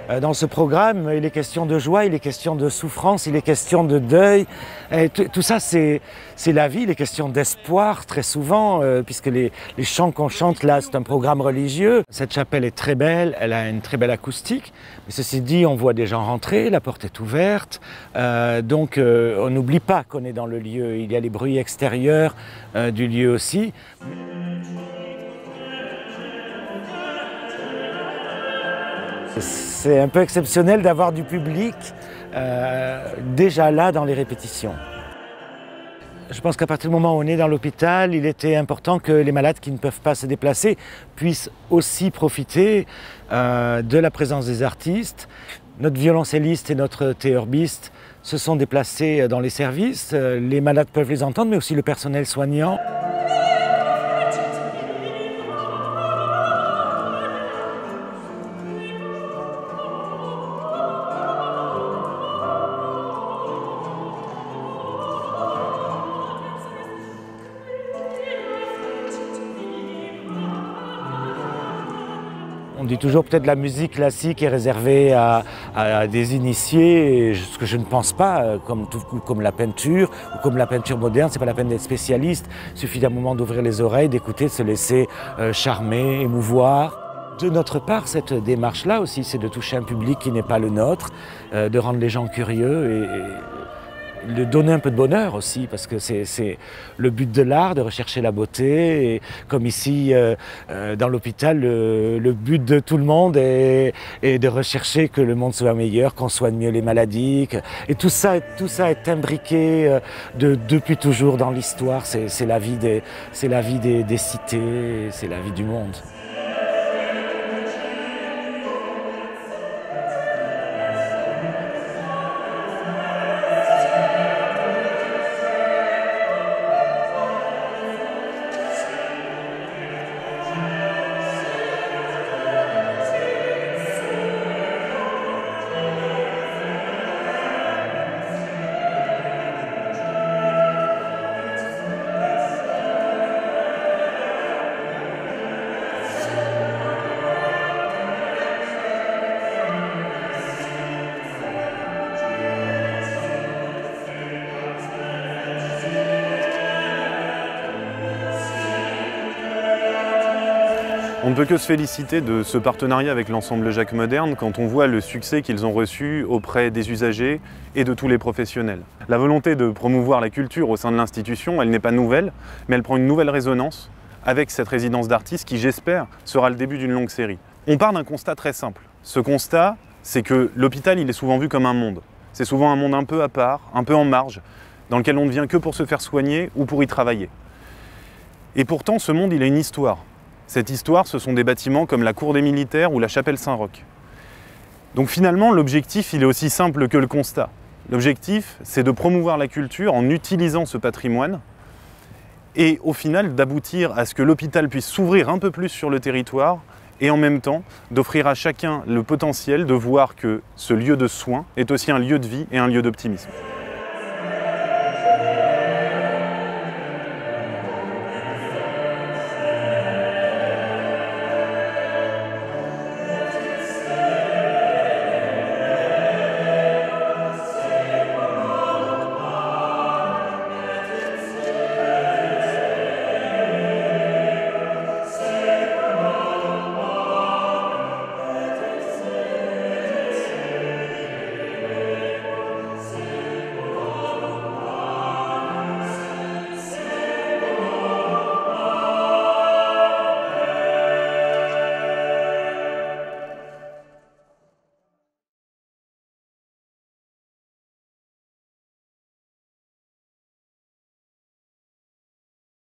Dans ce programme, il est question de joie, il est question de souffrance, il est question de deuil. Et tout ça, c'est la vie, il est question d'espoir très souvent, puisque les chants qu'on chante là, c'est un programme religieux. Cette chapelle est très belle, elle a une très belle acoustique. Mais ceci dit, on voit des gens rentrer, la porte est ouverte. Donc on n'oublie pas qu'on est dans le lieu. Il y a les bruits extérieurs du lieu aussi. C'est un peu exceptionnel d'avoir du public déjà là dans les répétitions. Je pense qu'à partir du moment où on est dans l'hôpital, il était important que les malades qui ne peuvent pas se déplacer puissent aussi profiter de la présence des artistes. Notre violoncelliste et notre théorbiste se sont déplacés dans les services. Les malades peuvent les entendre, mais aussi le personnel soignant. On dit toujours peut-être la musique classique est réservée à des initiés, ce que je ne pense pas, comme la peinture ou comme la peinture moderne, c'est pas la peine d'être spécialiste, il suffit d'un moment d'ouvrir les oreilles, d'écouter, de se laisser charmer, émouvoir. De notre part, cette démarche-là aussi, c'est de toucher un public qui n'est pas le nôtre, de rendre les gens curieux et de donner un peu de bonheur aussi, parce que c'est le but de l'art, de rechercher la beauté. Et comme ici, dans l'hôpital, le but de tout le monde est de rechercher que le monde soit meilleur, qu'on soigne mieux les maladies. Et tout ça est imbriqué depuis toujours dans l'histoire. C'est la vie des cités, c'est la vie du monde. On ne peut que se féliciter de ce partenariat avec l'Ensemble Jacques Moderne quand on voit le succès qu'ils ont reçu auprès des usagers et de tous les professionnels. La volonté de promouvoir la culture au sein de l'institution, elle n'est pas nouvelle, mais elle prend une nouvelle résonance avec cette résidence d'artistes qui, j'espère, sera le début d'une longue série. On part d'un constat très simple. Ce constat, c'est que l'hôpital, il est souvent vu comme un monde. C'est souvent un monde un peu à part, un peu en marge, dans lequel on ne vient que pour se faire soigner ou pour y travailler. Et pourtant, ce monde, il a une histoire. Cette histoire, ce sont des bâtiments comme la Cour des Militaires ou la Chapelle Saint-Roch. Donc finalement, l'objectif, il est aussi simple que le constat. L'objectif, c'est de promouvoir la culture en utilisant ce patrimoine et au final d'aboutir à ce que l'hôpital puisse s'ouvrir un peu plus sur le territoire et en même temps d'offrir à chacun le potentiel de voir que ce lieu de soins est aussi un lieu de vie et un lieu d'optimisme.